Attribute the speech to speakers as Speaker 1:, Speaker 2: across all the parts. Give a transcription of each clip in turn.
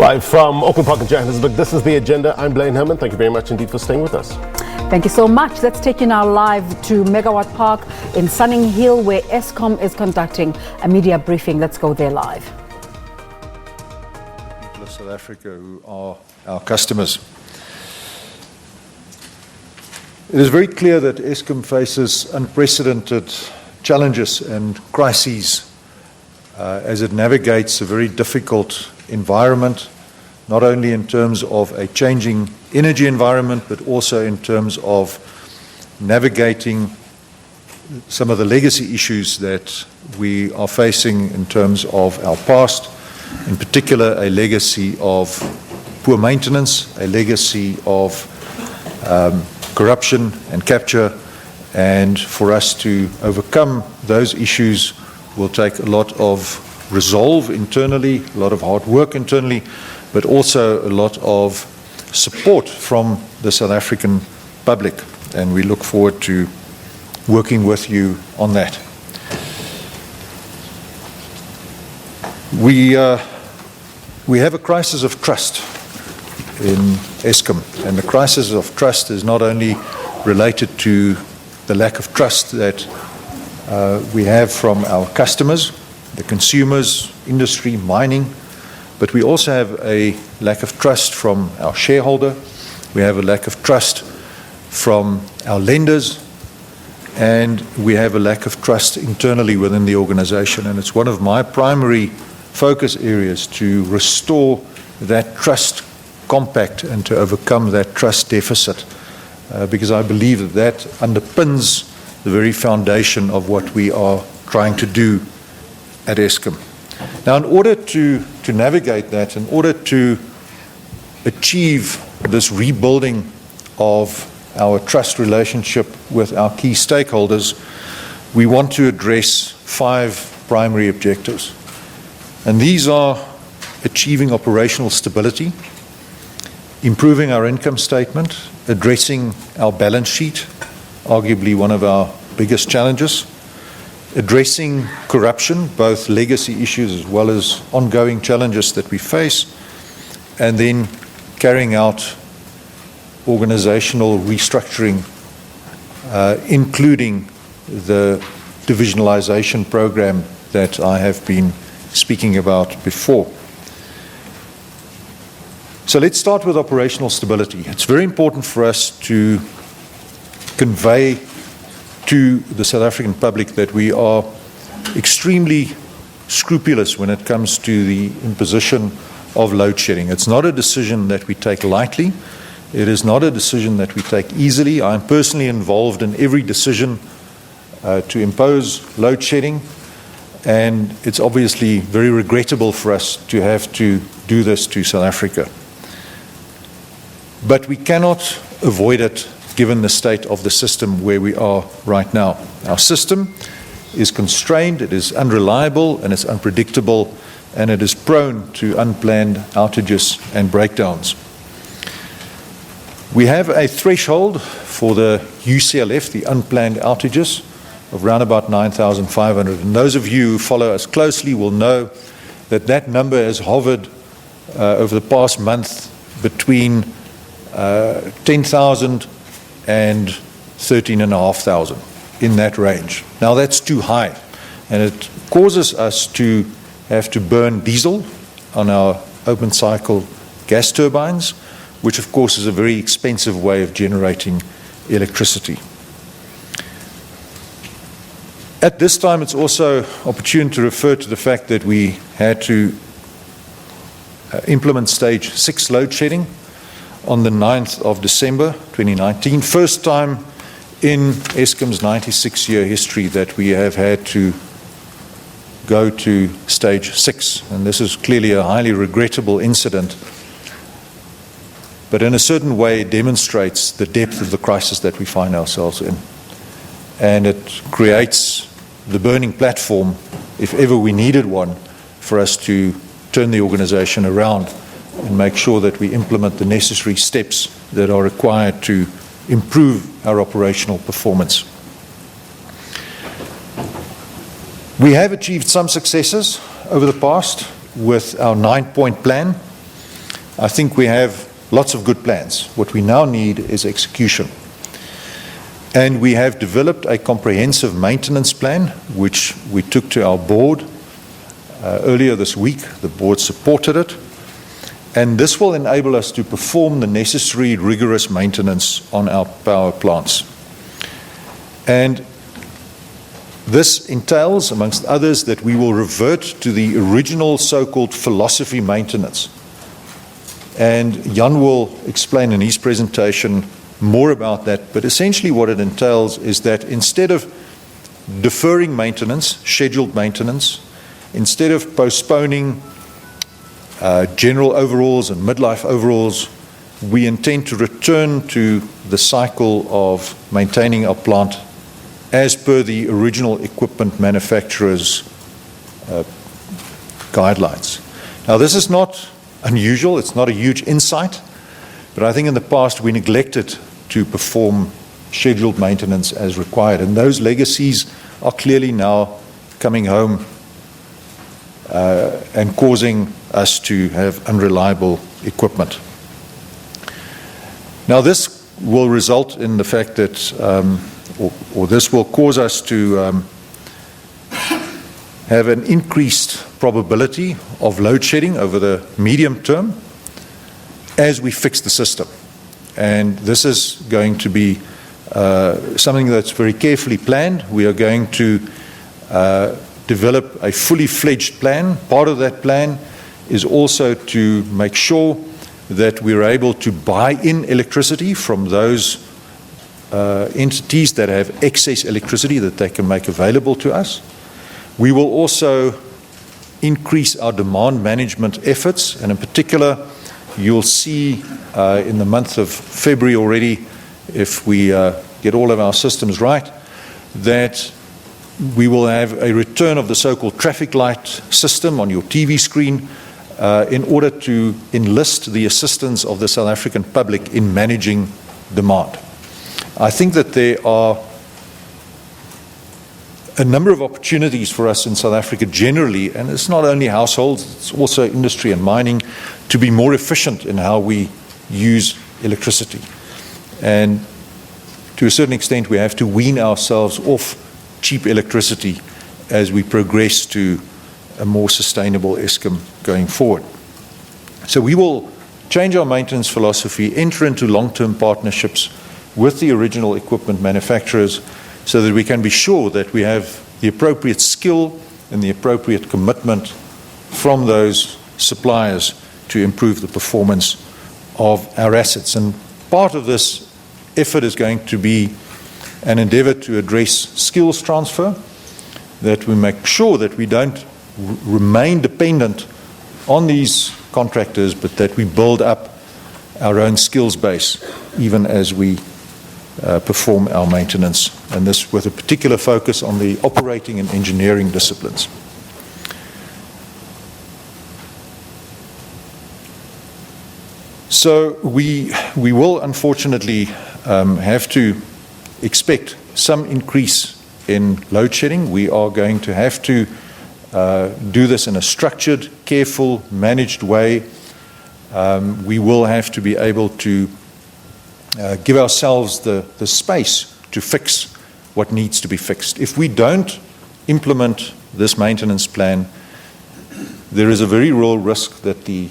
Speaker 1: Live from Auckland Park in Johannesburg, this is The Agenda. I'm Blaine Herman. Thank you very much indeed for staying with us.
Speaker 2: Thank you so much. Let's take you now live to Megawatt Park in Sunning Hill, where Eskom is conducting a media briefing. Let's go there live.
Speaker 3: People of South Africa who are our customers. It is very clear that Eskom faces unprecedented challenges and crises as it navigates a very difficult environment, not only in terms of a changing energy environment, but also in terms of navigating some of the legacy issues that we are facing in terms of our past, in particular a legacy of poor maintenance, a legacy of corruption and capture, and for us to overcome those issues will take a lot of resolve internally, a lot of hard work internally, but also a lot of support from the South African public, and we look forward to working with you on that. We have a crisis of trust in Eskom, and the crisis of trust is not only related to the lack of trust that we have from our customers, the consumers, industry, mining, but we also have a lack of trust from our shareholder. We have a lack of trust from our lenders, and we have a lack of trust internally within the organization. And it's one of my primary focus areas to restore that trust compact and to overcome that trust deficit, because I believe that that underpins the very foundation of what we are trying to do at Eskom. Now, in order to navigate that, in order to achieve this rebuilding of our trust relationship with our key stakeholders, we want to address 5 primary objectives. And these are achieving operational stability, improving our income statement, addressing our balance sheet, arguably one of our biggest challenges, addressing corruption, both legacy issues as well as ongoing challenges that we face, and then carrying out organizational restructuring, including the divisionalization program that I have been speaking about before. So let's start with operational stability. It's very important for us to convey to the South African public that we are extremely scrupulous when it comes to the imposition of load shedding. It's not a decision that we take lightly. It is not a decision that we take easily. I'm personally involved in every decision to impose load shedding, and it's obviously very regrettable for us to have to do this to South Africa. But we cannot avoid it given the state of the system where we are right now. Our system is constrained, it is unreliable, and it's unpredictable, and it is prone to unplanned outages and breakdowns. We have a threshold for the UCLF, the unplanned outages, of around about 9,500. And those of you who follow us closely will know that that number has hovered over the past month between 10,000 and 13,500, in that range. Now that's too high, and it causes us to have to burn diesel on our open cycle gas turbines, which of course is a very expensive way of generating electricity. At this time, it's also opportune to refer to the fact that we had to implement stage 6 load shedding on the 9th of December 2019. First time in Eskom's 96-year history that we have had to go to stage 6. And this is clearly a highly regrettable incident, but in a certain way it demonstrates the depth of the crisis that we find ourselves in. And it creates the burning platform, if ever we needed one, for us to turn the organization around and make sure that we implement the necessary steps that are required to improve our operational performance. We have achieved some successes over the past with our 9-point plan. I think we have lots of good plans. What we now need is execution. And we have developed a comprehensive maintenance plan, which we took to our board earlier this week. The board supported it. And this will enable us to perform the necessary rigorous maintenance on our power plants. And this entails, amongst others, that we will revert to the original so-called philosophy maintenance. And Jan will explain in his presentation more about that, but essentially what it entails is that instead of deferring maintenance, scheduled maintenance, instead of postponing general overhauls and midlife overhauls, we intend to return to the cycle of maintaining our plant as per the original equipment manufacturer's guidelines. Now, this is not unusual, it's not a huge insight, but I think in the past we neglected to perform scheduled maintenance as required, and those legacies are clearly now coming home and causing us to have unreliable equipment. Now, this will result in the fact that, or this will cause us to have an increased probability of load shedding over the medium term as we fix the system. And this is going to be something that's very carefully planned. We are going to develop a fully fledged plan. Part of that plan is also to make sure that we're able to buy in electricity from those entities that have excess electricity that they can make available to us. We will also increase our demand management efforts, and in particular, you'll see in the month of February already, if we get all of our systems right, that we will have a return of the so-called traffic light system on your TV screen in order to enlist the assistance of the South African public in managing demand. I think that there are a number of opportunities for us in South Africa generally, and it's not only households, it's also industry and mining, to be more efficient in how we use electricity. And to a certain extent, we have to wean ourselves off cheap electricity as we progress to a more sustainable Eskom going forward. So we will change our maintenance philosophy, enter into long-term partnerships with the original equipment manufacturers so that we can be sure that we have the appropriate skill and the appropriate commitment from those suppliers to improve the performance of our assets. And part of this effort is going to be an endeavor to address skills transfer, that we make sure that we don't remain dependent on these contractors, but that we build up our own skills base even as we perform our maintenance, and this with a particular focus on the operating and engineering disciplines. So we will unfortunately have to expect some increase in load shedding. We are going to have to do this in a structured, careful, managed way. We will have to be able to give ourselves the space to fix what needs to be fixed. If we don't implement this maintenance plan, there is a very real risk that the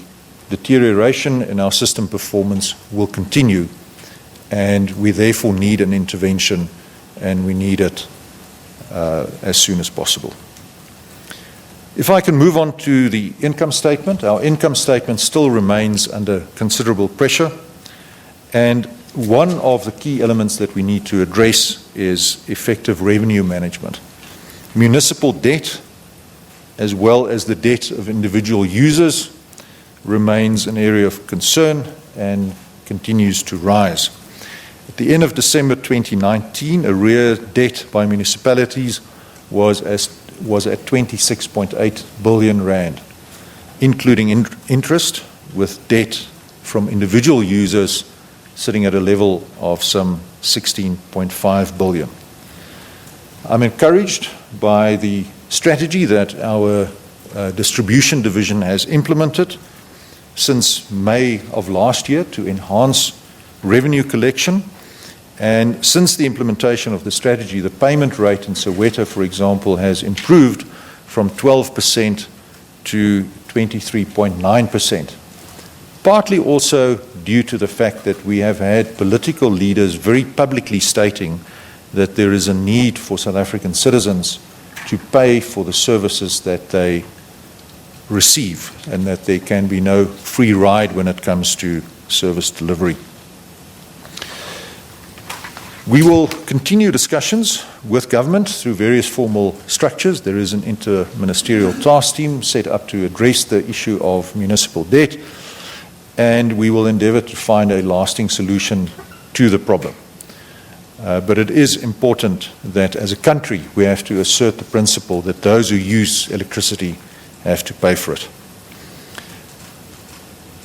Speaker 3: deterioration in our system performance will continue, and we therefore need an intervention, and we need it as soon as possible. If I can move on to the income statement, our income statement still remains under considerable pressure, and one of the key elements that we need to address is effective revenue management. Municipal debt, as well as the debt of individual users, remains an area of concern and continues to rise. At the end of December 2019, arrear debt by municipalities was at 26.8 billion rand, including interest, with debt from individual users sitting at a level of some 16.5 billion. I'm encouraged by the strategy that our distribution division has implemented since May of last year to enhance revenue collection. And since the implementation of the strategy, the payment rate in Soweto, for example, has improved from 12% to 23.9%. Partly also due to the fact that we have had political leaders very publicly stating that there is a need for South African citizens to pay for the services that they receive, and that there can be no free ride when it comes to service delivery. We will continue discussions with government through various formal structures. There is an inter-ministerial task team set up to address the issue of municipal debt, and we will endeavour to find a lasting solution to the problem. But it is important that as a country we have to assert the principle that those who use electricity have to pay for it.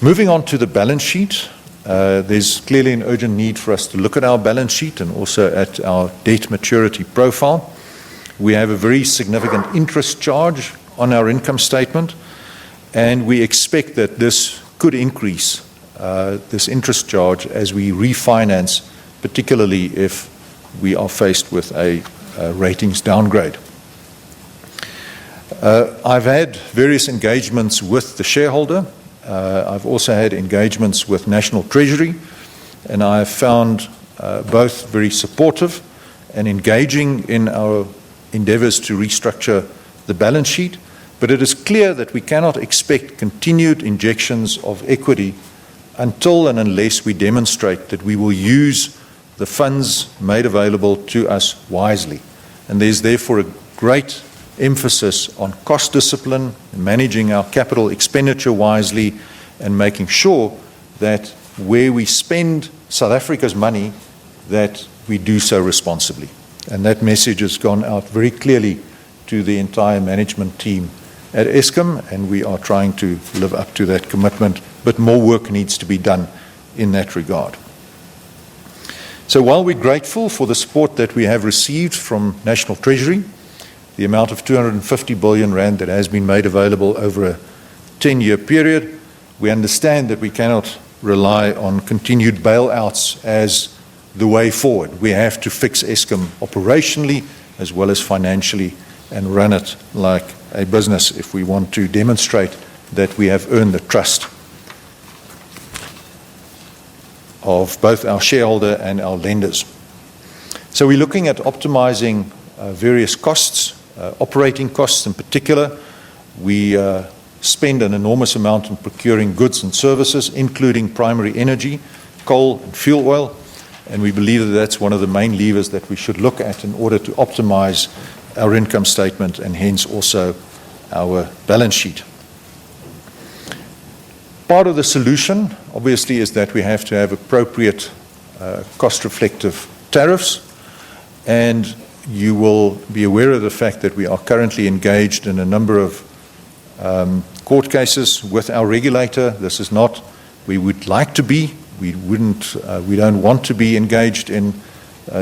Speaker 3: Moving on to the balance sheet, there's clearly an urgent need for us to look at our balance sheet and also at our debt maturity profile. We have a very significant interest charge on our income statement, and we expect that this could increase, this interest charge, as we refinance, particularly if we are faced with a ratings downgrade. I've had various engagements with the shareholder. I've also had engagements with National Treasury, and I have found both very supportive and engaging in our endeavours to restructure the balance sheet. But it is clear that we cannot expect continued injections of equity until and unless we demonstrate that we will use the funds made available to us wisely. And there's therefore a great emphasis on cost discipline, managing our capital expenditure wisely, and making sure that where we spend South Africa's money, that we do so responsibly. And that message has gone out very clearly to the entire management team at Eskom, and we are trying to live up to that commitment, but more work needs to be done in that regard. So while we're grateful for the support that we have received from National Treasury, the amount of 250 billion rand that has been made available over a 10-year period, we understand that we cannot rely on continued bailouts as the way forward. We have to fix Eskom operationally as well as financially and run it like a business if we want to demonstrate that we have earned the trust of both our shareholder and our lenders. So we're looking at optimizing various costs, operating costs in particular. We spend an enormous amount on procuring goods and services, including primary energy, coal and fuel oil, and we believe that that's one of the main levers that we should look at in order to optimize our income statement and hence also our balance sheet. Part of the solution, obviously, is that we have to have appropriate cost-reflective tariffs, and you will be aware of the fact that we are currently engaged in a number of court cases with our regulator. This is not, we would like to be, we don't want to be engaged in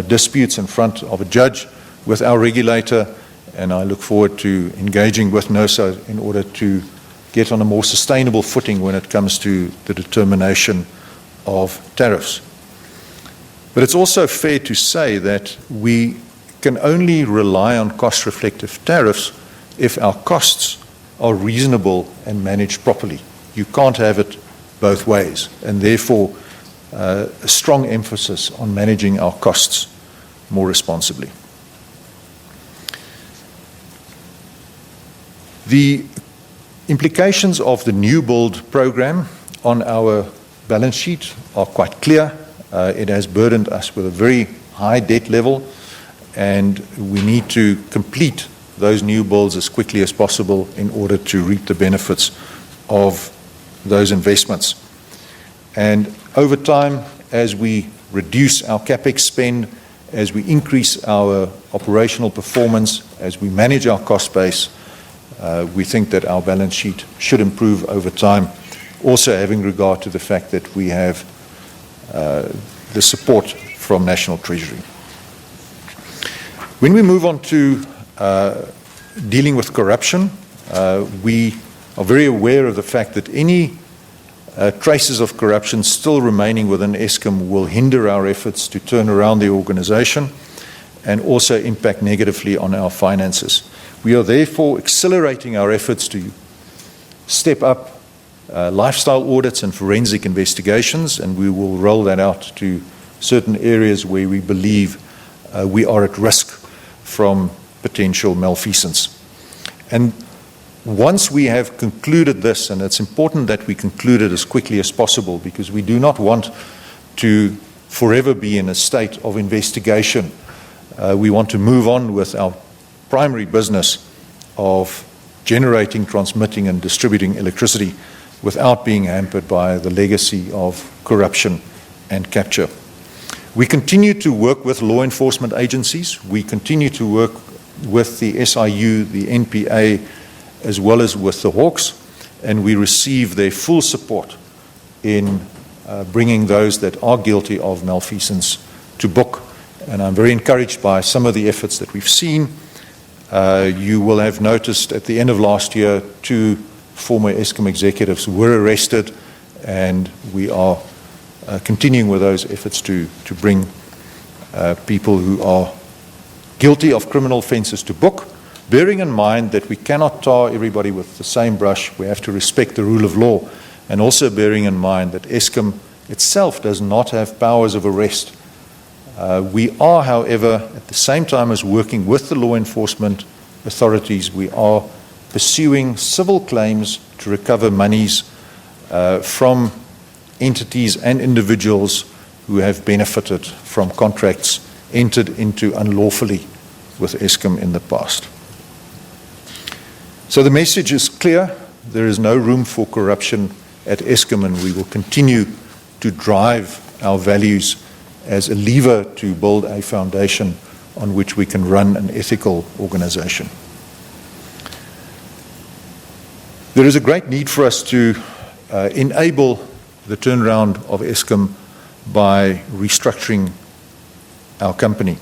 Speaker 3: disputes in front of a judge with our regulator, and I look forward to engaging with NERSA in order to get on a more sustainable footing when it comes to the determination of tariffs. But it's also fair to say that we can only rely on cost-reflective tariffs if our costs are reasonable and managed properly. You can't have it both ways, and therefore a strong emphasis on managing our costs more responsibly. The implications of the new build program on our balance sheet are quite clear. It has burdened us with a very high debt level, and we need to complete those new builds as quickly as possible in order to reap the benefits of those investments. And over time, as we reduce our capex spend, as we increase our operational performance, as we manage our cost base, we think that our balance sheet should improve over time, also having regard to the fact that we have the support from National Treasury. When we move on to dealing with corruption, we are very aware of the fact that any traces of corruption still remaining within Eskom will hinder our efforts to turn around the organization and also impact negatively on our finances. We are therefore accelerating our efforts to step up lifestyle audits and forensic investigations, and we will roll that out to certain areas where we believe we are at risk from potential malfeasance. And once we have concluded this, and it's important that we conclude it as quickly as possible, because we do not want to forever be in a state of investigation. We want to move on with our primary business of generating, transmitting, and distributing electricity without being hampered by the legacy of corruption and capture. We continue to work with law enforcement agencies. We continue to work with the SIU, the NPA, as well as with the Hawks, and we receive their full support in bringing those that are guilty of malfeasance to book. And I'm very encouraged by some of the efforts that we've seen. You will have noticed at the end of last year, 2 former Eskom executives were arrested, and we are continuing with those efforts to bring people who are guilty of criminal offences to book, bearing in mind that we cannot tar everybody with the same brush. We have to respect the rule of law, and also bearing in mind that Eskom itself does not have powers of arrest. We are, however, at the same time as working with the law enforcement authorities, we are pursuing civil claims to recover monies from entities and individuals who have benefited from contracts entered into unlawfully with Eskom in the past. So the message is clear. There is no room for corruption at Eskom, and we will continue to drive our values as a lever to build a foundation on which we can run an ethical organization. There is a great need for us to enable the turnaround of Eskom by restructuring our company.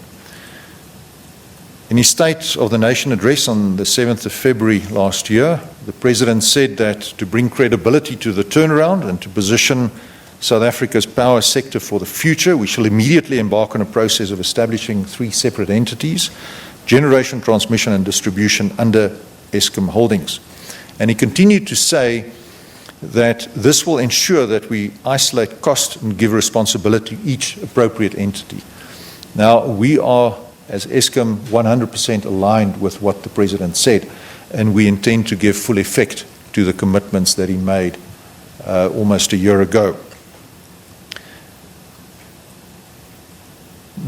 Speaker 3: In his State of the Nation address on the 7th of February last year, the President said that to bring credibility to the turnaround and to position South Africa's power sector for the future, we shall immediately embark on a process of establishing 3 separate entities: generation, transmission, and distribution under Eskom Holdings. And he continued to say that this will ensure that we isolate cost and give responsibility to each appropriate entity. Now, we are, as Eskom, 100% aligned with what the President said, and we intend to give full effect to the commitments that he made almost a year ago.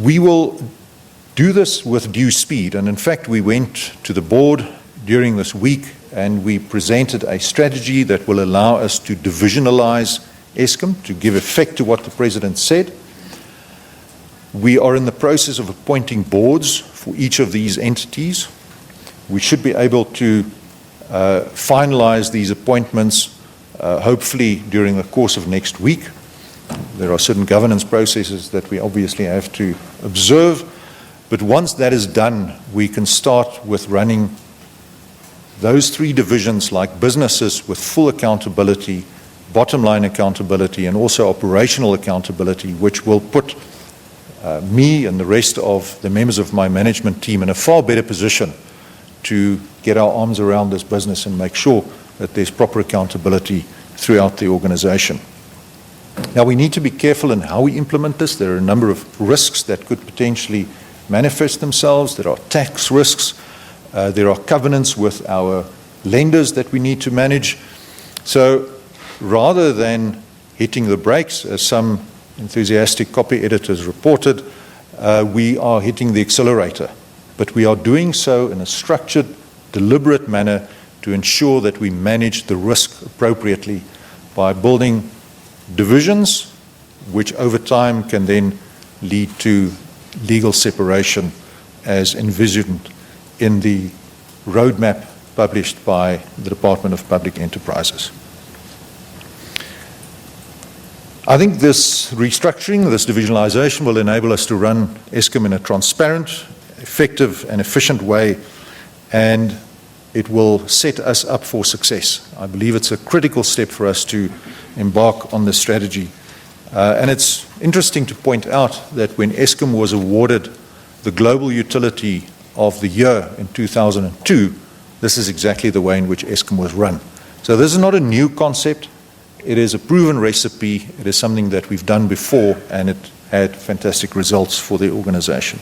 Speaker 3: We will do this with due speed, and in fact we went to the board during this week and we presented a strategy that will allow us to divisionalize Eskom, to give effect to what the President said. We are in the process of appointing boards for each of these entities. We should be able to finalize these appointments hopefully during the course of next week. There are certain governance processes that we obviously have to observe, but once that is done, we can start with running those 3 divisions like businesses with full accountability, bottom line accountability, and also operational accountability, which will put me and the rest of the members of my management team in a far better position to get our arms around this business and make sure that there's proper accountability throughout the organization. Now, we need to be careful in how we implement this. There are a number of risks that could potentially manifest themselves. There are tax risks. There are covenants with our lenders that we need to manage. So rather than hitting the brakes, as some enthusiastic copy editors reported, we are hitting the accelerator. But we are doing so in a structured, deliberate manner to ensure that we manage the risk appropriately by building divisions, which over time can then lead to legal separation as envisioned in the roadmap published by the Department of Public Enterprises. I think this restructuring, this divisionalization will enable us to run Eskom in a transparent, effective and efficient way, and it will set us up for success. I believe it's a critical step for us to embark on this strategy. And it's interesting to point out that when Eskom was awarded the Global Utility of the Year in 2002, this is exactly the way in which Eskom was run. So this is not a new concept. It is a proven recipe. It is something that we've done before, and it had fantastic results for the organization.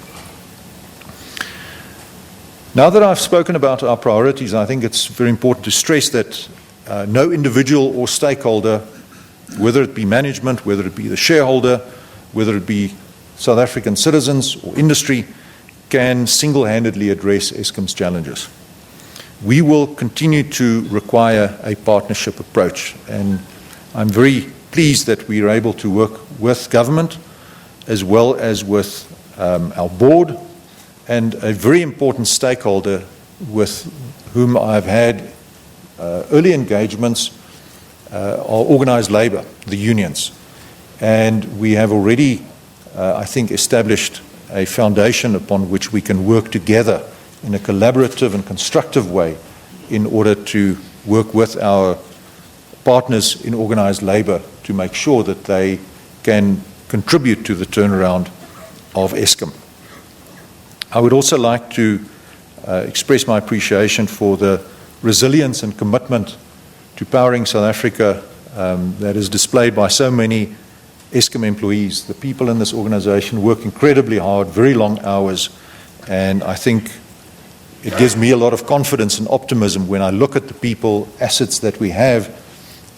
Speaker 3: Now that I've spoken about our priorities, I think it's very important to stress that no individual or stakeholder, whether it be management, whether it be the shareholder, whether it be South African citizens or industry, can single-handedly address Eskom's challenges. We will continue to require a partnership approach, and I'm very pleased that we are able to work with government as well as with our board and a very important stakeholder with whom I've had early engagements are organized labor, the unions. And we have already, I think, established a foundation upon which we can work together in a collaborative and constructive way in order to work with our partners in organized labor to make sure that they can contribute to the turnaround of Eskom. I would also like to express my appreciation for the resilience and commitment to powering South Africa that is displayed by so many Eskom employees. The people in this organization work incredibly hard, very long hours, and I think it gives me a lot of confidence and optimism when I look at the people, assets that we have,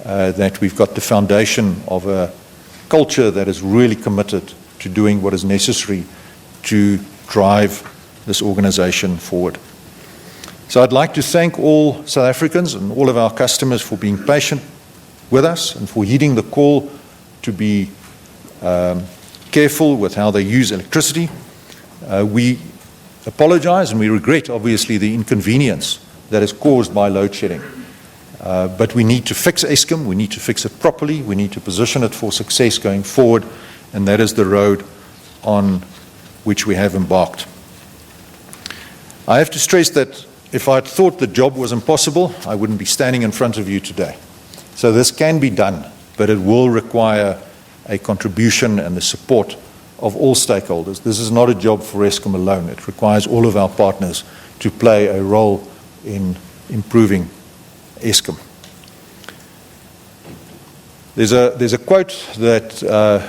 Speaker 3: that we've got the foundation of a culture that is really committed to doing what is necessary to drive this organization forward. So I'd like to thank all South Africans and all of our customers for being patient with us and for heeding the call to be careful with how they use electricity. We apologize and we regret, obviously, the inconvenience that is caused by load shedding. But we need to fix Eskom, we need to fix it properly, we need to position it for success going forward, and that is the road on which we have embarked. I have to stress that if I had thought the job was impossible, I wouldn't be standing in front of you today. So this can be done, but it will require a contribution and the support of all stakeholders. This is not a job for Eskom alone. It requires all of our partners to play a role in improving Eskom. There's a quote that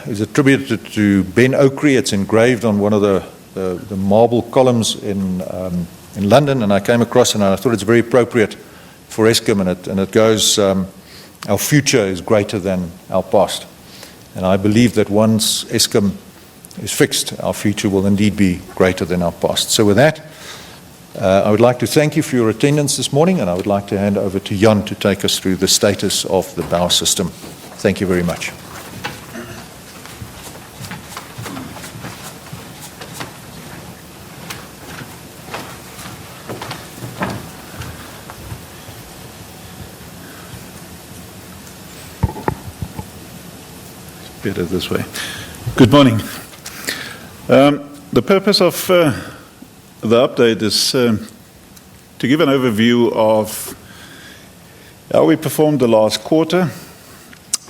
Speaker 3: is attributed to Ben Oakrey. It's engraved on one of the marble columns in London, and I came across it and I thought it's very appropriate for Eskom, and it goes, our future is greater than our past. And I believe that once Eskom is fixed, our future will indeed be greater than our past. So with that, I would like to thank you for your attendance this morning, and I would like to hand over to Jan to take us through the status of the power system. Thank you very much.
Speaker 4: Better this way. Good morning. The purpose of the update is to give an overview of how we performed the last quarter,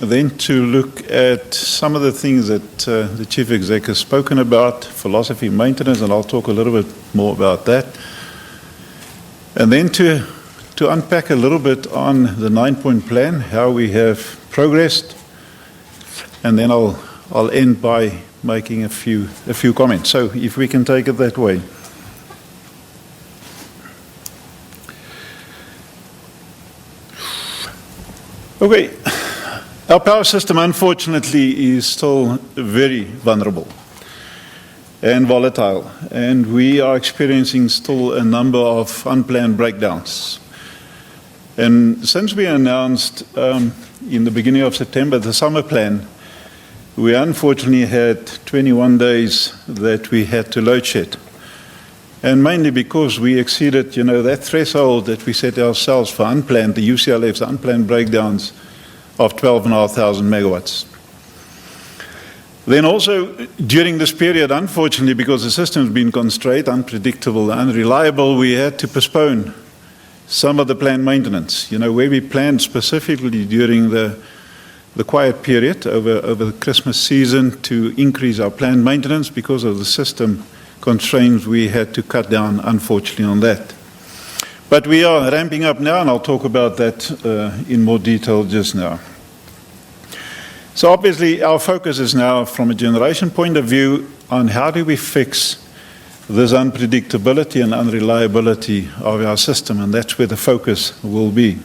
Speaker 4: then to look at some of the things that the Chief Exec has spoken about, philosophy, maintenance, and I'll talk a little bit more about that. And then to unpack a little bit on the 9-point plan, how we have progressed, and then I'll end by making a few comments. So if we can take it that way. Okay, our power system, unfortunately, is still very vulnerable and volatile, and we are experiencing still a number of unplanned breakdowns. And since we announced in the beginning of September the summer plan, we unfortunately had 21 days that we had to load shed. And mainly because we exceeded, that threshold that we set ourselves for unplanned, the UCLF's unplanned breakdowns of 12,500 megawatts. Then also, during this period, unfortunately, because the system's been constrained, unpredictable, unreliable, we had to postpone some of the planned maintenance. Where we planned specifically during the the quiet period over the Christmas season to increase our planned maintenance. Because of the system constraints, we had to cut down, unfortunately, on that. But we are ramping up now, and I'll talk about that in more detail just now. So obviously, our focus is now, from a generation point of view, on how do we fix this unpredictability and unreliability of our system, and that's where the focus will be.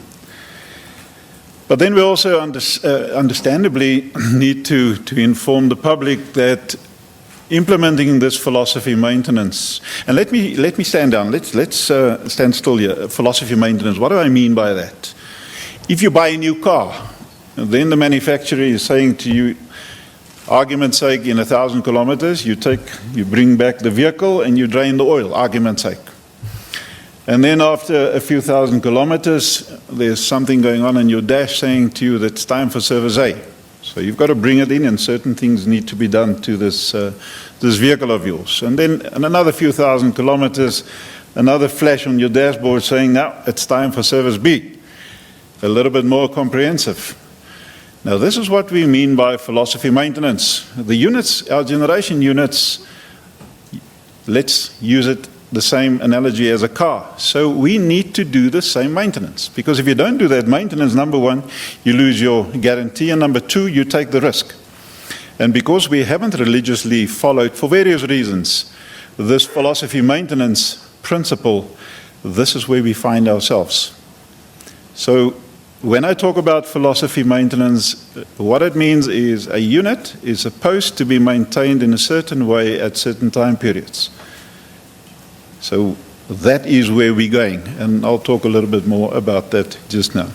Speaker 4: But then we also understandably need to inform the public that implementing this philosophy maintenance, and let me stand down. Let's stand still here. Philosophy maintenance. What do I mean by that? If you buy a new car, then the manufacturer is saying to you, argument's sake, in 1,000 kilometers, you bring back the vehicle and you drain the oil. Argument's sake. And then after a few thousand kilometers, there's something going on your dash saying to you that it's time for service A. So you've got to bring it in, and certain things need to be done to this vehicle of yours. And then in another few thousand kilometers, another flash on your dashboard saying, now it's time for service B. A little bit more comprehensive. Now this is what we mean by philosophy maintenance. The units, our generation units, let's use it the same analogy as a car. So we need to do the same maintenance, because if you don't do that maintenance, number one, you lose your guarantee, and number two, you take the risk. And because we haven't religiously followed, for various reasons, this philosophy maintenance principle, this is where we find ourselves. So when I talk about philosophy maintenance, what it means is a unit is supposed to be maintained in a certain way at certain time periods. So that is where we're going, and I'll talk a little bit more about that just now.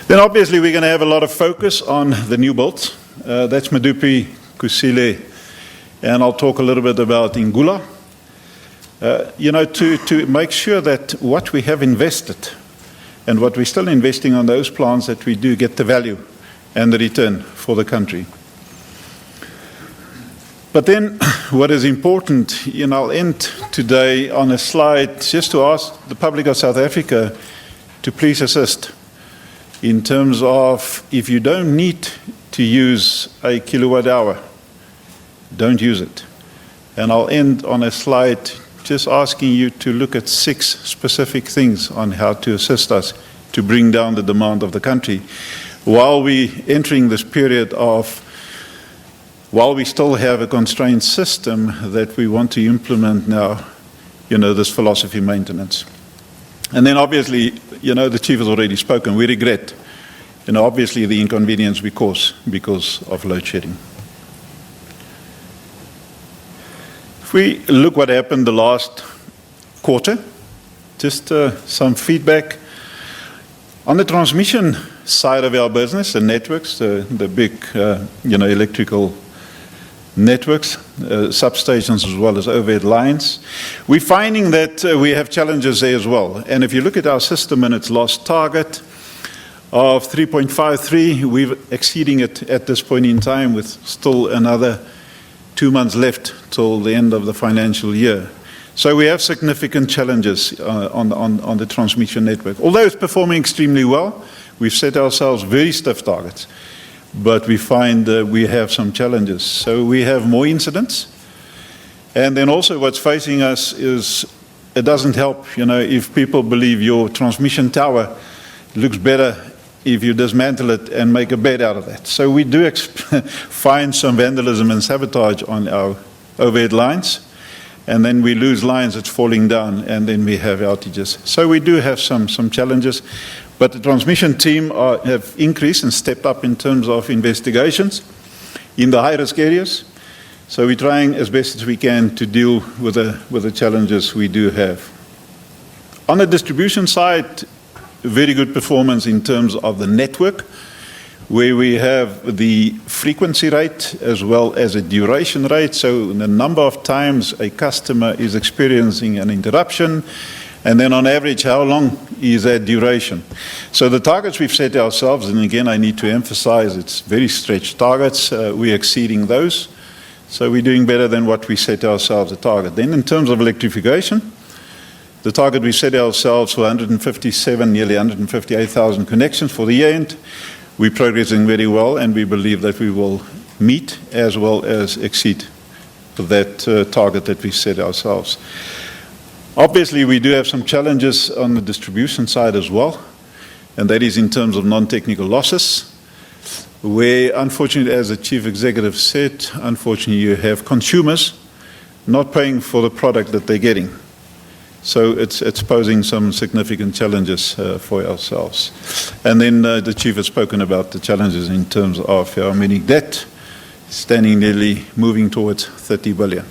Speaker 4: Then obviously we're going to have a lot of focus on the new builds. That's Medupi, Kusile, and I'll talk a little bit about Ingula. To make sure that what we have invested and what we're still investing on those plants, that we do get the value and the return for the country. But then what is important, I'll end today on a slide just to ask the public of South Africa to please assist in terms of, if you don't need to use a kilowatt hour, don't use it. And I'll end on a slide just asking you to look at 6 specific things on how to assist us to bring down the demand of the country while we're entering this period of, while we still have a constrained system that we want to implement now, this philosophy maintenance. And then obviously, the Chief has already spoken, we regret, obviously the inconvenience we cause because of load shedding. If we look what happened the last quarter, just some feedback. On the transmission side of our business, the networks, the big electrical networks, substations as well as overhead lines, we're finding that we have challenges there as well. And if you look at our system and its lost target of 3.53, we're exceeding it at this point in time with still another 2 months left till the end of the financial year. So we have significant challenges on the transmission network. Although it's performing extremely well, we've set ourselves very stiff targets, but we find we have some challenges. So we have more incidents. And then also what's facing us is, it doesn't help, if people believe your transmission tower looks better if you dismantle it and make a bed out of that. So we do find some vandalism and sabotage on our overhead lines, and then we lose lines, it's falling down, and then we have outages. So we do have some challenges, but the transmission team have increased and stepped up in terms of investigations in the high-risk areas. So we're trying as best as we can to deal with the challenges we do have. On the distribution side, very good performance in terms of the network, where we have the frequency rate as well as a duration rate. So the number of times a customer is experiencing an interruption, and then on average, how long is that duration? So the targets we've set ourselves, and again, I need to emphasize, it's very stretched targets. We're exceeding those. So we're doing better than what we set ourselves a target. Then in terms of electrification, the target we set ourselves for 157, nearly 158,000 connections for the year end. we're progressing very well, and we believe that we will meet as well as exceed that target that we set ourselves. Obviously, we do have some challenges on the distribution side as well, and that is in terms of non-technical losses, where, unfortunately, as the Chief Executive said, unfortunately, you have consumers not paying for the product that they're getting. So it's posing some significant challenges for ourselves. And then the Chief has spoken about the challenges in terms of our many debt, standing nearly moving towards 30 billion.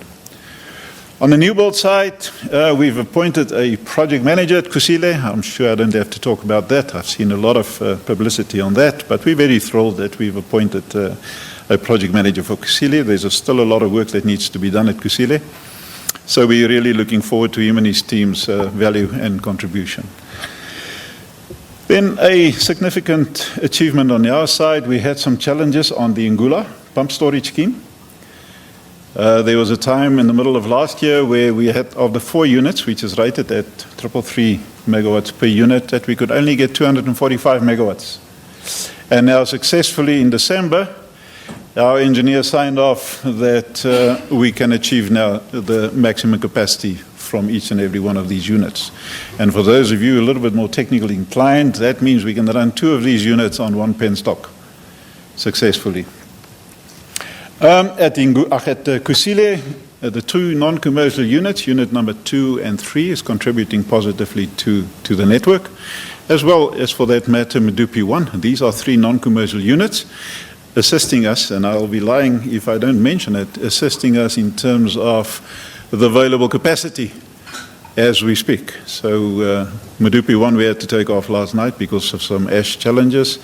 Speaker 4: On the new build side, we've appointed a project manager at Kusile. I'm sure I don't have to talk about that. I've seen a lot of publicity on that, but we're very thrilled that we've appointed a project manager for Kusile. There's still a lot of work that needs to be done at Kusile. So we're really looking forward to him and his team's value and contribution. Then a significant achievement on our side, we had some challenges on the Ngula pump storage scheme. There was a time in the middle of last year where we had, of the 4 units, which is rated at 333 megawatts per unit, that we could only get 245 megawatts. And now successfully in December, our engineer signed off that we can achieve now the maximum capacity from each and every one of these units. And for those of you a little bit more technically inclined, that means we can run 2 of these units on 1 penstock successfully. At Kusile, the 2 non-commercial units, unit number 2 and 3, is contributing positively to the network, as well as, for that matter, Medupi 1. These are 3 non-commercial units assisting us, and I'll be lying if I don't mention it, assisting us in terms of the available capacity as we speak. So Medupi 1 we had to take off last night because of some ash challenges.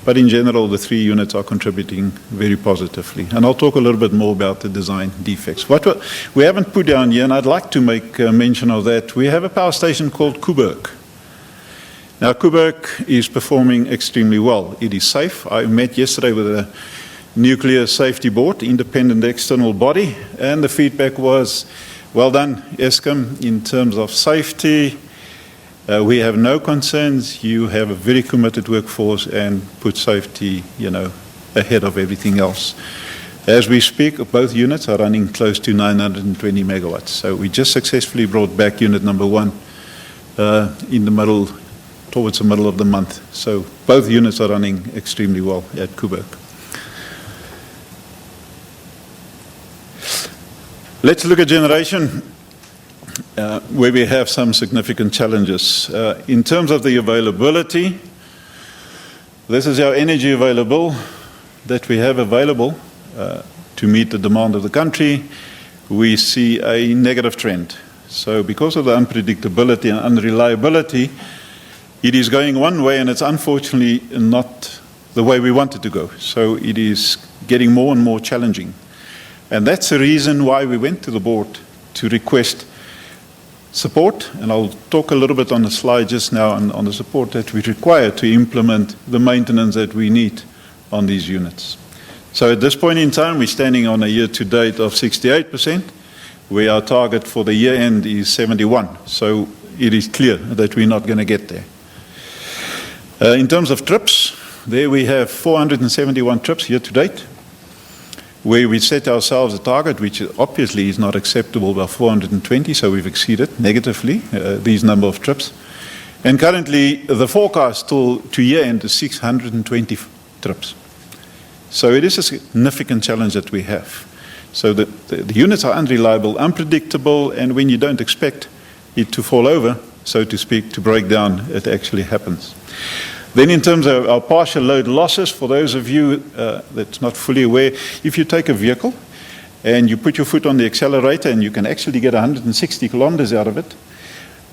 Speaker 4: But in general, the 3 units are contributing very positively. And I'll talk a little bit more about the design defects. What we haven't put down here, and I'd like to make mention of that, we have a power station called Koeberg. Now, Koeberg is performing extremely well. It is safe. I met yesterday with a nuclear safety board, independent external body, and the feedback was, well done, Eskom, in terms of safety. We have no concerns. You have a very committed workforce and put safety, ahead of everything else. As we speak, both units are running close to 920 megawatts. So we just successfully brought back unit number 1 in the middle, towards the middle of the month. So both units are running extremely well at Koeberg. Let's look at generation. Where we have some significant challenges. In terms of the availability, this is our energy available that we have available to meet the demand of the country. We see a negative trend. So because of the unpredictability and unreliability, it is going one way, and it's unfortunately not the way we want it to go. So it is getting more and more challenging. And that's the reason why we went to the board to request support, and I'll talk a little bit on the slide just now on the support that we require to implement the maintenance that we need on these units. So at this point in time, we're standing on a year-to-date of 68%, where our target for the year-end is 71%. So it is clear that we're not going to get there. In terms of trips, there we have 471 trips year-to-date, where we set ourselves a target, which obviously is not acceptable, by 420, so we've exceeded negatively these number of trips. And currently, the forecast to year-end is 620 trips. So it is a significant challenge that we have. So the units are unreliable, unpredictable, and when you don't expect it to fall over, so to speak, to break down, it actually happens. Then in terms of our partial load losses, for those of you that's not fully aware, if you take a vehicle and you put your foot on the accelerator, and you can actually get 160 kilometers out of it,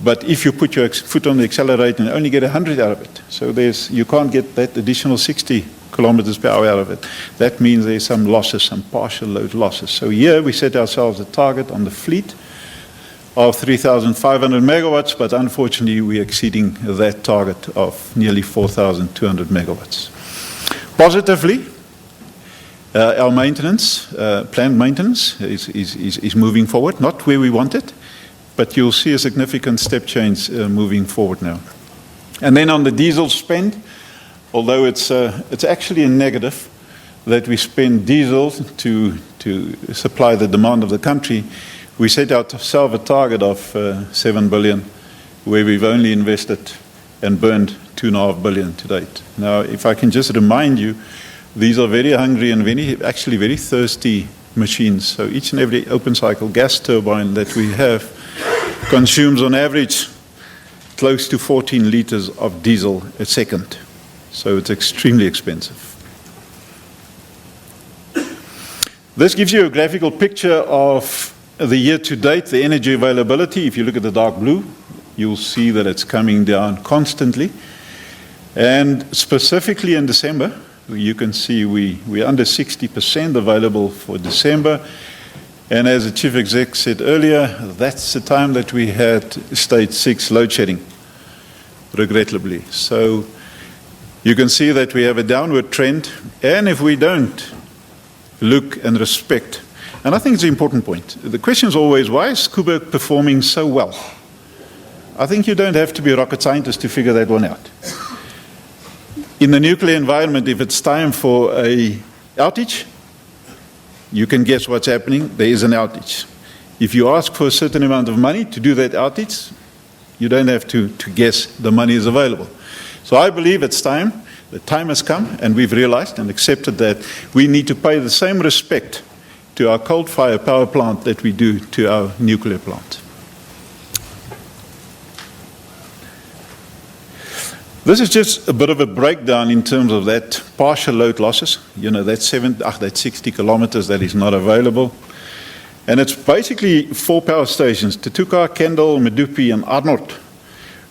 Speaker 4: but if you put your foot on the accelerator and only get 100 out of it, so you can't get that additional 60 kilometers per hour out of it. That means there's some losses, some partial load losses. So here we set ourselves a target on the fleet of 3,500 megawatts, but unfortunately we're exceeding that target of nearly 4,200 megawatts. Positively, our maintenance, planned maintenance, is moving forward, not where we want it, but you'll see a significant step change moving forward now. And then on the diesel spend, although it's actually a negative that we spend diesel to supply the demand of the country, we set ourselves a target of 7 billion, where we've only invested and burned 2.5 billion to date. Now, if I can just remind you, these are very hungry and actually very thirsty machines. So each and every open cycle gas turbine that we have consumes on average close to 14 liters of diesel a second. So it's extremely expensive. This gives you a graphical picture of the year to date, the energy availability. If you look at the dark blue, you'll see that it's coming down constantly. And specifically in December, you can see we're under 60% available for December. And as the chief exec said earlier, that's the time that we had stage 6 load shedding, regrettably. So you can see that we have a downward trend. And if we don't look and respect, and I think it's an important point. The question is always, why is Kuberg performing so well? I think you don't have to be a rocket scientist to figure that one out. In the nuclear environment, if it's time for an outage, you can guess what's happening. There is an outage. If you ask for a certain amount of money to do that outage, you don't have to guess the money is available. So I believe it's time. The time has come, and we've realized and accepted that we need to pay the same respect to our coal-fired power plant that we do to our nuclear plant. This is just a bit of a breakdown in terms of that partial load losses. You know, that's 60 kilometers that is not available. And it's basically 4 power stations, Tutuka, Kendal, Medupi, and Arnott,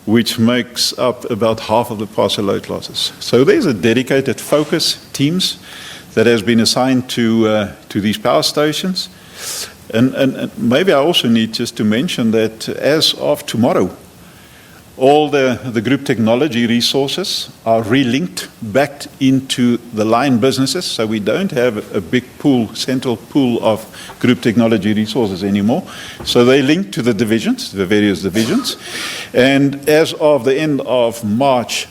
Speaker 4: which makes up about half of the partial load losses. So there's a dedicated focus teams that has been assigned to these power stations. And maybe I also need just to mention that as of tomorrow, all the group technology resources are relinked back into the line businesses, so we don't have a big pool, central pool of group technology resources anymore. So they link to the divisions, the various divisions. And as of the end of March,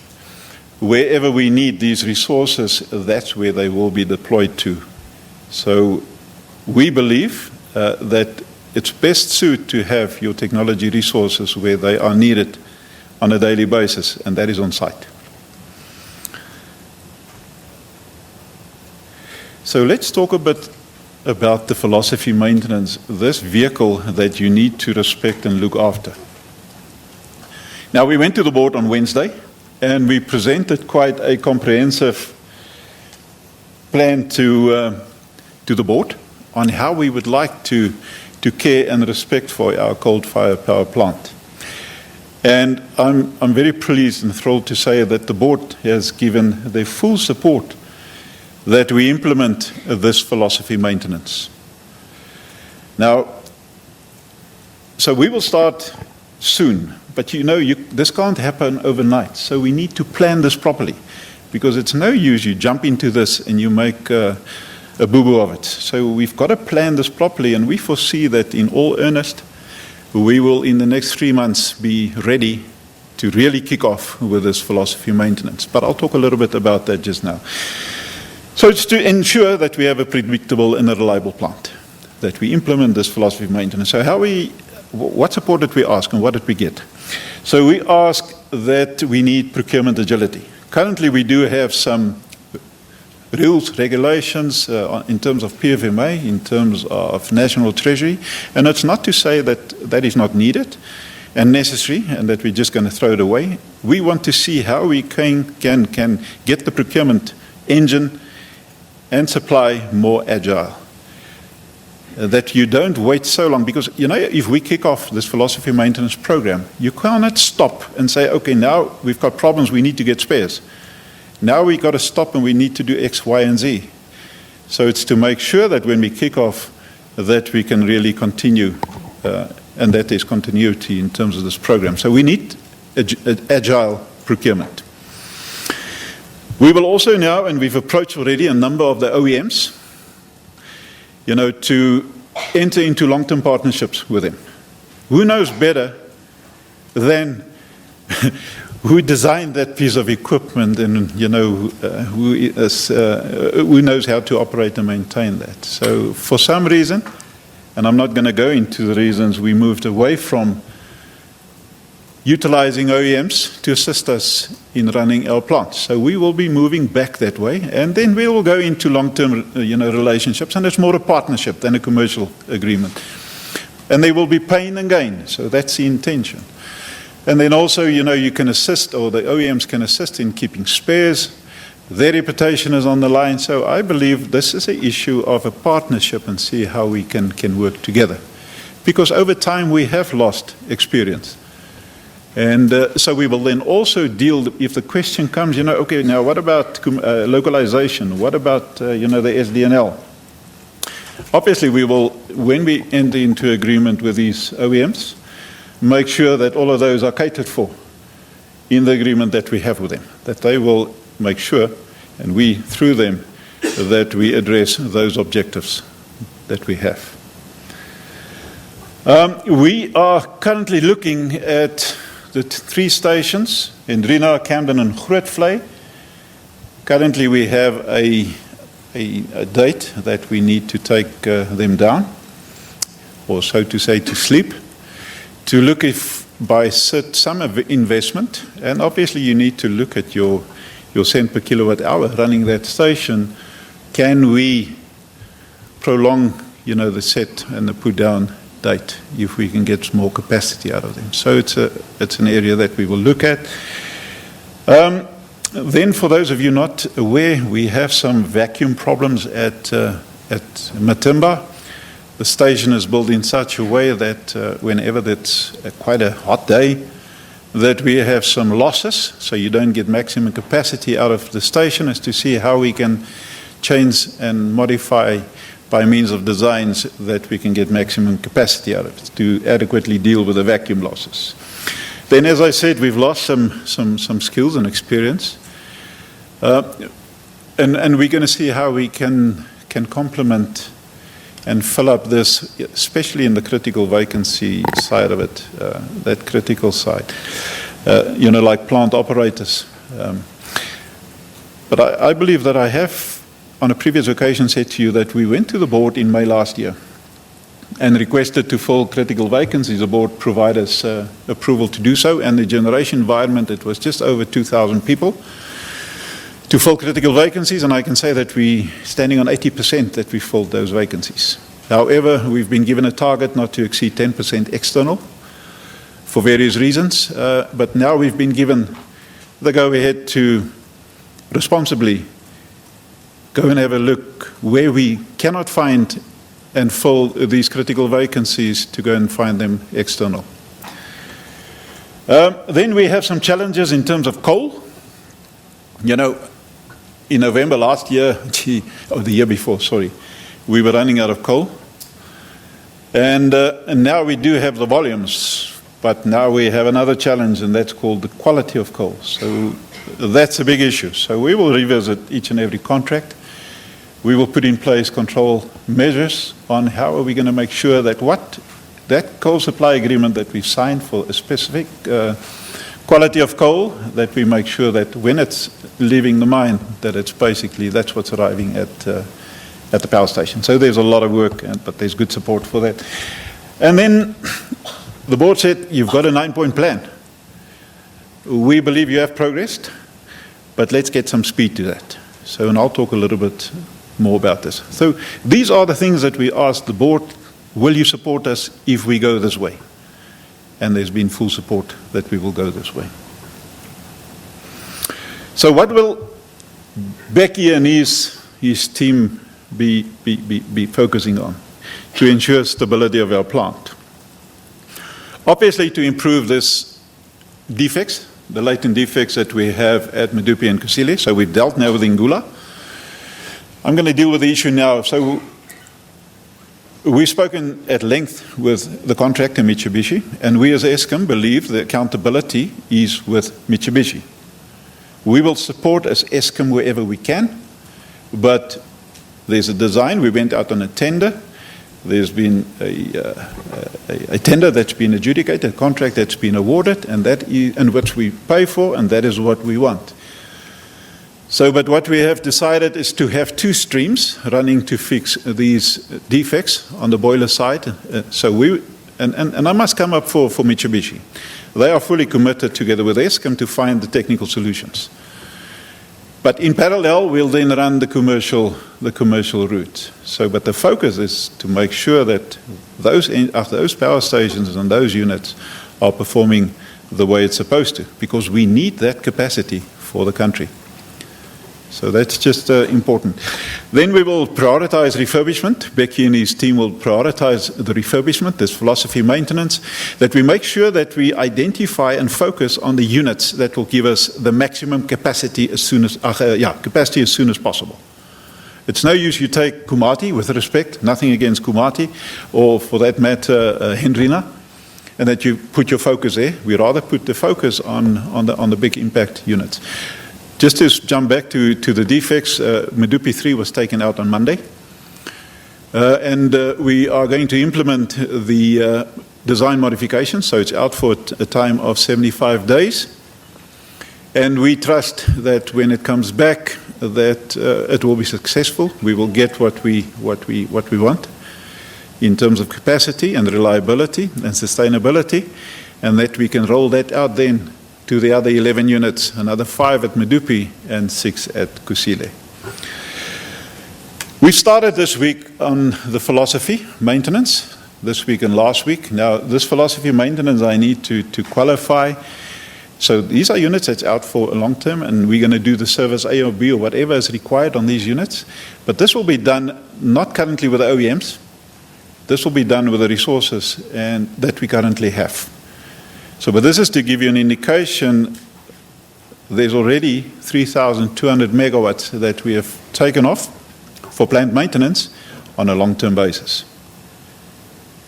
Speaker 4: wherever we need these resources, that's where they will be deployed to. So we believe that it's best suited to have your technology resources where they are needed on a daily basis, and that is on site. So let's talk a bit about the philosophy maintenance, this vehicle that you need to respect and look after. Now, we went to the board on Wednesday, and we presented quite a comprehensive plan to the board on how we would like to care and respect for our coal-fired power plant. And I'm very pleased and thrilled to say that the board has given their full support that we implement this philosophy maintenance. Now, so we will start soon, but you know, this can't happen overnight. So we need to plan this properly, because it's no use you jump into this and you make a boo-boo of it. So we've got to plan this properly, and we foresee that in all earnest, we will, in the next 3 months, be ready to really kick off with this philosophy maintenance. But I'll talk a little bit about that just now. So it's to ensure that we have a predictable and a reliable plant, that we implement this philosophy maintenance. So what support did we ask, and what did we get? So we ask that we need procurement agility. Currently, we do have some rules, regulations in terms of PFMA, in terms of National Treasury, and it's not to say that that is not needed and necessary and that we're just going to throw it away. We want to see how we can get the procurement engine and supply more agile. That you don't wait so long, because, you know, if we kick off this philosophy maintenance program, you cannot stop and say, okay, now we've got problems, we need to get spares. Now we've got to stop and we need to do X, Y, and Z. So it's to make sure that when we kick off, that we can really continue, and that there's continuity in terms of this program. So we need agile procurement. We will also now, and we've approached already a number of the OEMs, you know, to enter into long-term partnerships with them. Who knows better than who designed that piece of equipment and, who knows how to operate and maintain that. So for some reason, and I'm not going to go into the reasons, we moved away from utilizing OEMs to assist us in running our plants. So we will be moving back that way, and then we will go into long-term, relationships, and it's more a partnership than a commercial agreement. And there will be pain and gain, so that's the intention. And then also, you can assist, or the OEMs can assist in keeping spares. Their reputation is on the line, so I believe this is an issue of a partnership and see how we can work together. Because over time we have lost experience. And so we will then also deal, if the question comes, okay, now what about localization? What about, the SDNL? Obviously, we will, when we enter into agreement with these OEMs, make sure that all of those are catered for in the agreement that we have with them, that they will make sure, and we, through them, that we address those objectives that we have. We are currently looking at the 3 stations in Ruyter, Camden, and Grootvlei. Currently, we have a date that we need to take them down, or so to say, to sleep, to look if by some investment, and obviously you need to look at your cent per kilowatt hour running that station. Can we prolong, the set and the put down date if we can get more capacity out of them? So it's an area that we will look at. Then, for those of you not aware, we have some vacuum problems at Matimba. The station is built in such a way that whenever it's quite a hot day, that we have some losses, so you don't get maximum capacity out of the station, is to see how we can change and modify by means of designs that we can get maximum capacity out of it to adequately deal with the vacuum losses. Then, as I said, we've lost some skills and experience. And we're going to see how we can complement and fill up this, especially in the critical vacancy side of it, that critical side, like plant operators. But I believe that I have, on a previous occasion, said to you that we went to the board in May last year and requested to fill critical vacancies. The board provided us approval to do so, and the generation environment, it was just over 2,000 people to fill critical vacancies, and I can say that we standing on 80% that we filled those vacancies. However, we've been given a target not to exceed 10% external for various reasons, but now we've been given the go-ahead to responsibly go and have a look where we cannot find and fill these critical vacancies, to go and find them external. Then we have some challenges in terms of coal. In November last year, the year before, sorry, we were running out of coal. And now we do have the volumes, but now we have another challenge, and that's called the quality of coal. So that's a big issue. So we will revisit each and every contract. We will put in place control measures on how are we going to make sure that that coal supply agreement that we've signed for a specific quality of coal, that we make sure that when it's leaving the mine, that it's basically, that's what's arriving at the power station. So there's a lot of work, but there's good support for that. And then the board said, you've got a 9-point plan. We believe you have progressed, but let's get some speed to that. So, and I'll talk a little bit more about this. So these are the things that we asked the board, will you support us if we go this way? And there's been full support that we will go this way. So what will Becky and his team be focusing on to ensure stability of our plant? Obviously, to improve this defects, the latent defects that we have at Medupi and Kusile. So we've dealt now with Ngula. I'm going to deal with the issue now. So we've spoken at length with the contractor Mitsubishi, and we as Eskom believe the accountability is with Mitsubishi. We will support as Eskom wherever we can, but there's a design. We went out on a tender. There's been a tender that's been adjudicated, a contract that's been awarded, and which we pay for, and that is what we want. So, but what we have decided is to have 2 streams running to fix these defects on the boiler side. And I must come up for Mitsubishi. They are fully committed together with Eskom to find the technical solutions. But in parallel, we'll then run the commercial route. So, but the focus is to make sure that those power stations and those units are performing the way it's supposed to, because we need that capacity for the country. So that's just important. Then we will prioritize refurbishment. Becky and his team will prioritize the refurbishment, this philosophy maintenance, that we make sure that we identify and focus on the units that will give us the maximum capacity as soon as possible. It's no use you take Kumati, with respect, nothing against Kumati, or for that matter, Hendrina, and that you put your focus there. We rather put the focus on the big impact units. Just to jump back to the defects, Medupi 3 was taken out on Monday. And we are going to implement the design modifications, so it's out for a time of 75 days. And we trust that when it comes back, that it will be successful. We will get what we want in terms of capacity and reliability and sustainability, and that we can roll that out then to the other 11 units, another 5 at Medupi and 6 at Kusile. We started this week on the philosophy maintenance, this week and last week. Now, this philosophy maintenance I need to qualify. So these are units that's out for a long term, and we're going to do the service A or B or whatever is required on these units. But this will be done not currently with the OEMs. This will be done with the resources that we currently have. So, but this is to give you an indication. There's already 3,200 megawatts that we have taken off for plant maintenance on a long-term basis.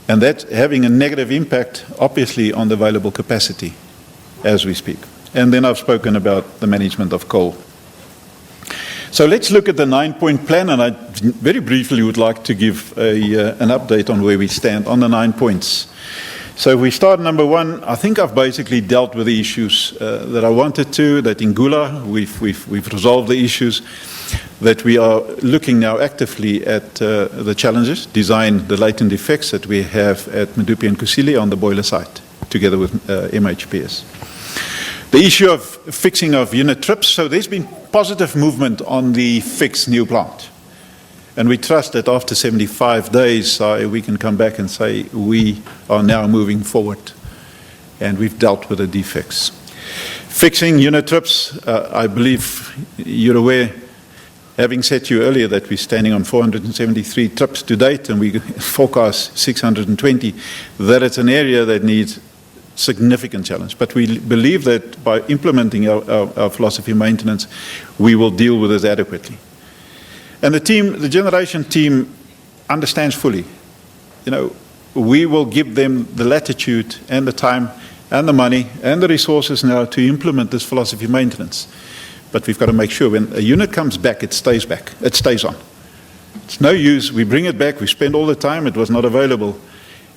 Speaker 4: And that's having a negative impact, obviously, on the available capacity as we speak. And then I've spoken about the management of coal. So let's look at the 9-point plan, and I very briefly would like to give an update on where we stand on the 9 points. So we start number 1. I think I've basically dealt with the issues that I wanted to, that in Gula we've resolved the issues, that we are looking now actively at the challenges, design the latent defects that we have at Medupi and Kusile on the boiler site, together with MHPS. The issue of fixing of unit trips, so there's been positive movement on the fixed new plant. And we trust that after 75 days, we can come back and say we are now moving forward and we've dealt with the defects. Fixing unit trips, I believe you're aware, having said to you earlier that we're standing on 473 trips to date and we forecast 620, that it's an area that needs significant challenge. But we believe that by implementing our philosophy maintenance, we will deal with this adequately. And the generation team understands fully. You know, we will give them the latitude and the time and the money and the resources now to implement this philosophy maintenance. But we've got to make sure when a unit comes back, it stays back. It stays on. It's no use. We bring it back. We spend all the time. It was not available.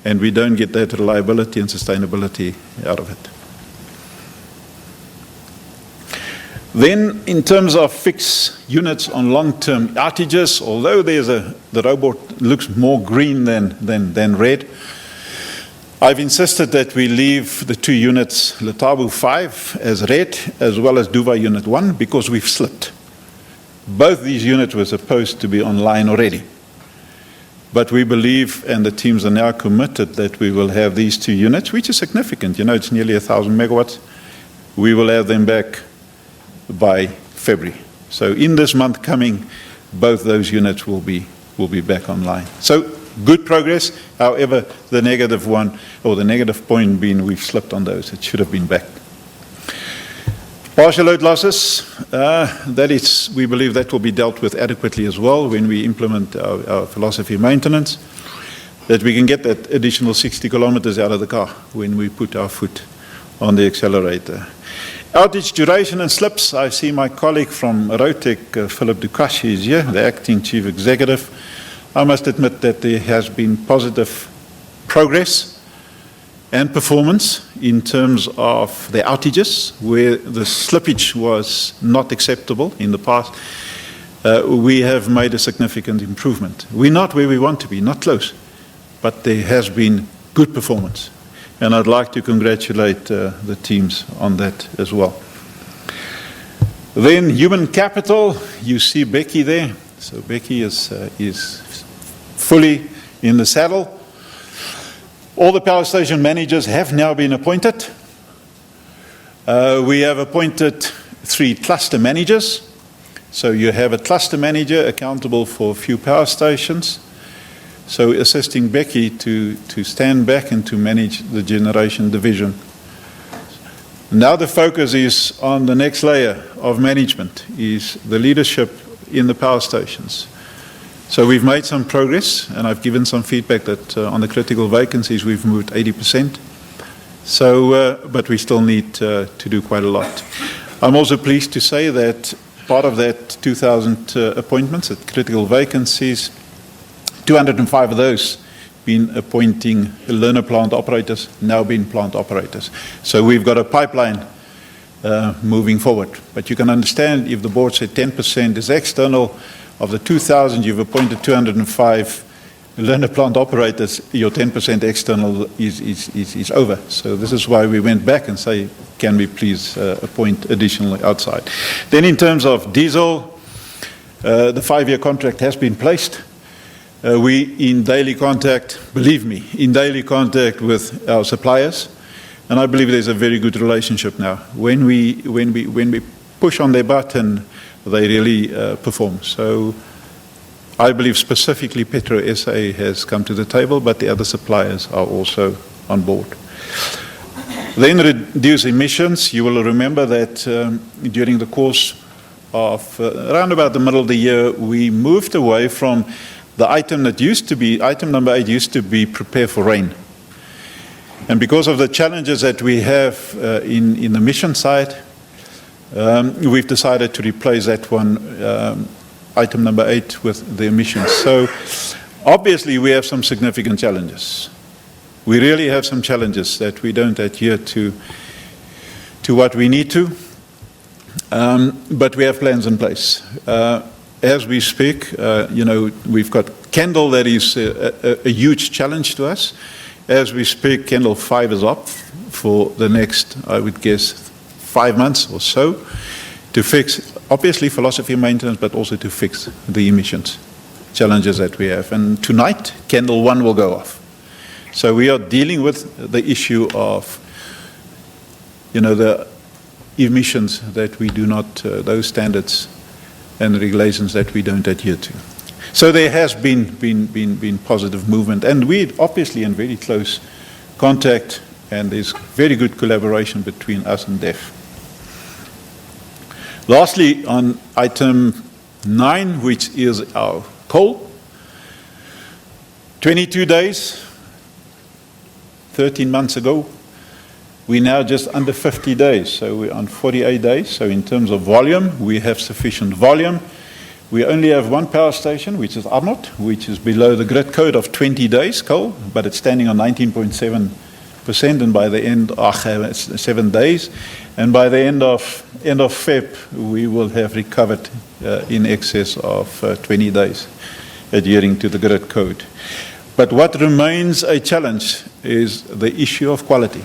Speaker 4: And we don't get that reliability and sustainability out of it. Then, in terms of fixed units on long-term outages, although the robot looks more green than red, I've insisted that we leave the 2 units, Letabu 5 as red, as well as Duva Unit 1, because we've slipped. Both these units were supposed to be online already. But we believe, and the teams are now committed, that we will have these 2 units, which is significant. You know, it's nearly 1,000 megawatts. We will have them back by February. So in this month coming, both those units will be back online. So good progress. However, the negative one, or the negative point being we've slipped on those. It should have been back. Partial load losses, we believe that will be dealt with adequately as well when we implement our philosophy maintenance, that we can get that additional 60 kilometers out of the car when we put our foot on the accelerator. Outage duration and slips. I see my colleague from Ruyter, Philip Dukashi, is here, the acting chief executive. I must admit that there has been positive progress and performance in terms of the outages, where the slippage was not acceptable in the past. We have made a significant improvement. We're not where we want to be, not close, but there has been good performance. And I'd like to congratulate the teams on that as well. Then human capital, you see Becky there. So Becky is fully in the saddle. All the power station managers have now been appointed. We have appointed 3 cluster managers. So you have a cluster manager accountable for a few power stations. So assisting Becky to stand back and to manage the generation division. Now the focus is on the next layer of management, is the leadership in the power stations. So we've made some progress, and I've given some feedback that on the critical vacancies we've moved 80%. So, but we still need to do quite a lot. I'm also pleased to say that part of that 2,000 appointments at critical vacancies, 205 of those been appointing learner plant operators, now being plant operators. So we've got a pipeline moving forward. But you can understand if the board said 10% is external, of the 2,000 you've appointed 205 learner plant operators, your 10% external is over. So this is why we went back and say, can we please appoint additionally outside. Then in terms of diesel, the 5-year contract has been placed. We in daily contact, believe me, in daily contact with our suppliers, and I believe there's a very good relationship now. When we push on their button, they really perform. So I believe specifically Petro SA has come to the table, but the other suppliers are also on board. Then reduce emissions. You will remember that during the course of around about the middle of the year, we moved away from the item that used to be, item number 8 used to be prepare for rain. And because of the challenges that we have in the mission side, we've decided to replace that one, item number 8, with the emissions. So obviously we have some significant challenges. We really have some challenges that we don't adhere to what we need to, but we have plans in place. As we speak, we've got Kendall that is a huge challenge to us. As we speak, Kendall 5 is up for the next, I would guess, 5 months or so to fix, obviously, philosophy maintenance, but also to fix the emissions challenges that we have. And tonight, Kendall 1 will go off. So we are dealing with the issue of, the emissions that we do not, those standards and regulations that we don't adhere to. So there has been positive movement, and we're obviously in very close contact, and there's very good collaboration between us and DEF. Lastly, on item 9, which is our coal, 22 days, 13 months ago, we're now just under 50 days, so we're on 48 days. So in terms of volume, we have sufficient volume. We only have one power station, which is Arnott, which is below the grid code of 20 days coal, but it's standing on 19.7%, and by the end, 7 days, and by the end of Feb, we will have recovered in excess of 20 days, adhering to the grid code. But what remains a challenge is the issue of quality.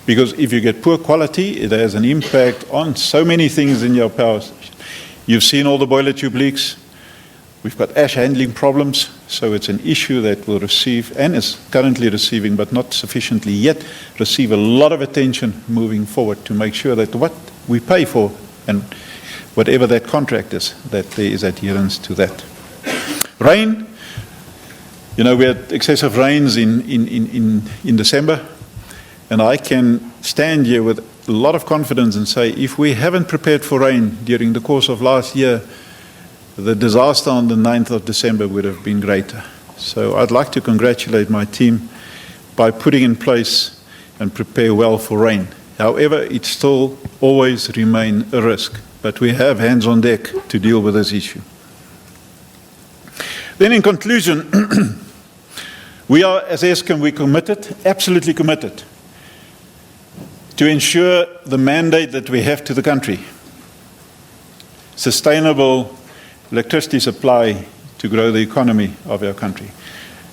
Speaker 4: Because if you get poor quality, it has an impact on so many things in your power station. You've seen all the boiler tube leaks. We've got ash handling problems. So it's an issue that will receive, and is currently receiving, but not sufficiently yet, receive a lot of attention moving forward to make sure that what we pay for and whatever that contract is, that there is adherence to that. Rain. We had excessive rains in December. And I can stand here with a lot of confidence and say, if we haven't prepared for rain during the course of last year, the disaster on the 9th of December would have been greater. So I'd like to congratulate my team by putting in place and prepare well for rain. However, it still always remains a risk, but we have hands on deck to deal with this issue. Then in conclusion, we are, as Eskom, we committed, absolutely committed, to ensure the mandate that we have to the country. Sustainable electricity supply to grow the economy of our country.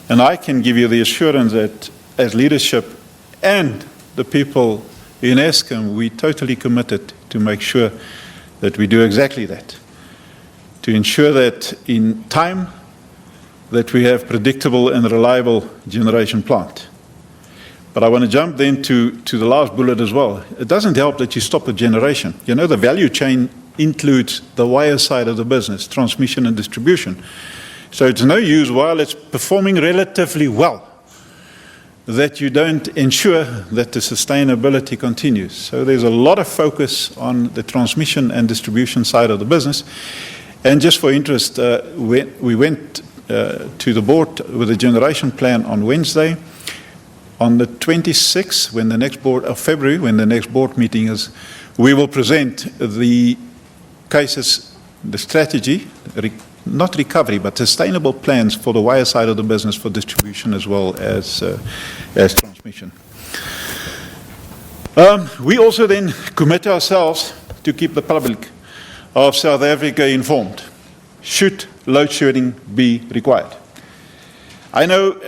Speaker 4: And I can give you the assurance that as leadership and the people in Eskom, we totally committed to make sure that we do exactly that. To ensure that in time, that we have predictable and reliable generation plant. But I want to jump then to the last bullet as well. It doesn't help that you stop at generation. You know, the value chain includes the wire side of the business, transmission and distribution. So it's no use, while it's performing relatively well, that you don't ensure that the sustainability continues. So there's a lot of focus on the transmission and distribution side of the business. And just for interest, we went to the board with a generation plan on Wednesday. On the 26th, when the next board of February, when the next board meeting is, we will present the cases, the strategy, not recovery, but sustainable plans for the wire side of the business, for distribution as well as transmission. We also then commit ourselves to keep the public of South Africa informed, should load shedding be required. I know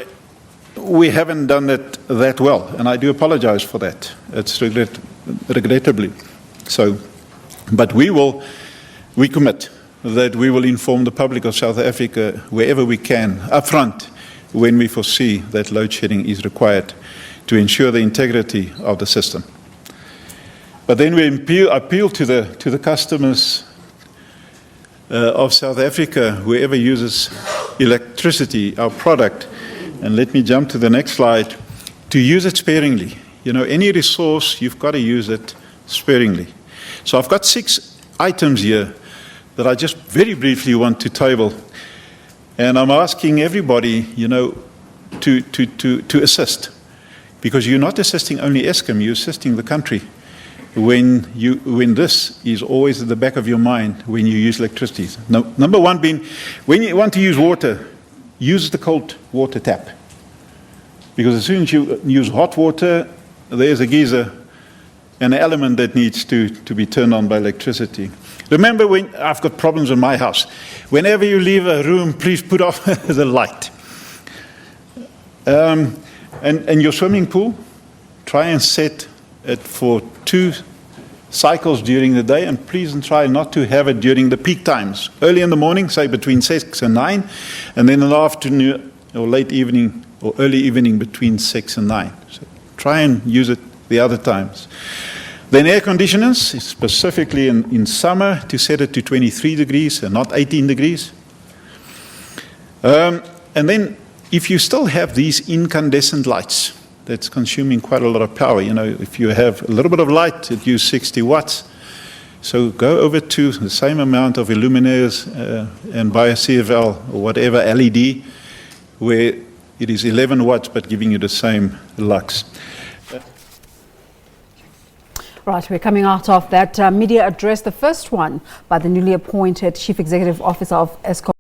Speaker 4: we haven't done that well, and I do apologize for that. It's regrettably so. But we commit that we will inform the public of South Africa wherever we can, upfront, when we foresee that load shedding is required to ensure the integrity of the system. But then we appeal to the customers of South Africa, whoever uses electricity, our product, and let me jump to the next slide, to use it sparingly. You know, any resource, you've got to use it sparingly. So I've got 6 items here that I just very briefly want to table. And I'm asking everybody, you know, to assist. Because you're not assisting only Eskom, you're assisting the country. When this is always at the back of your mind when you use electricity. Number one being, when you want to use water, use the cold water tap. Because as soon as you use hot water, there's a geyser, an element that needs to be turned on by electricity. Remember, when I've got problems in my house, whenever you leave a room, please put off the light. And your swimming pool, try and set it for 2 cycles during the day, and please try not to have it during the peak times. Early in the morning, say between 6 and 9, and then in the afternoon or late evening or early evening between 6 and 9. So try and use it the other times. Then air conditioners, specifically in summer, to set it to 23 degrees and not 18 degrees. And then if you still have these incandescent lights, that's consuming quite a lot of power. You know, if you have a little bit of light, it uses 60 watts. So go over to the same amount of illuminators and buy a CFL or whatever LED, where it is 11 watts but giving you the same lux.
Speaker 2: Right, we're coming out of that media address, the first one by the newly appointed Chief Executive Officer of Eskom.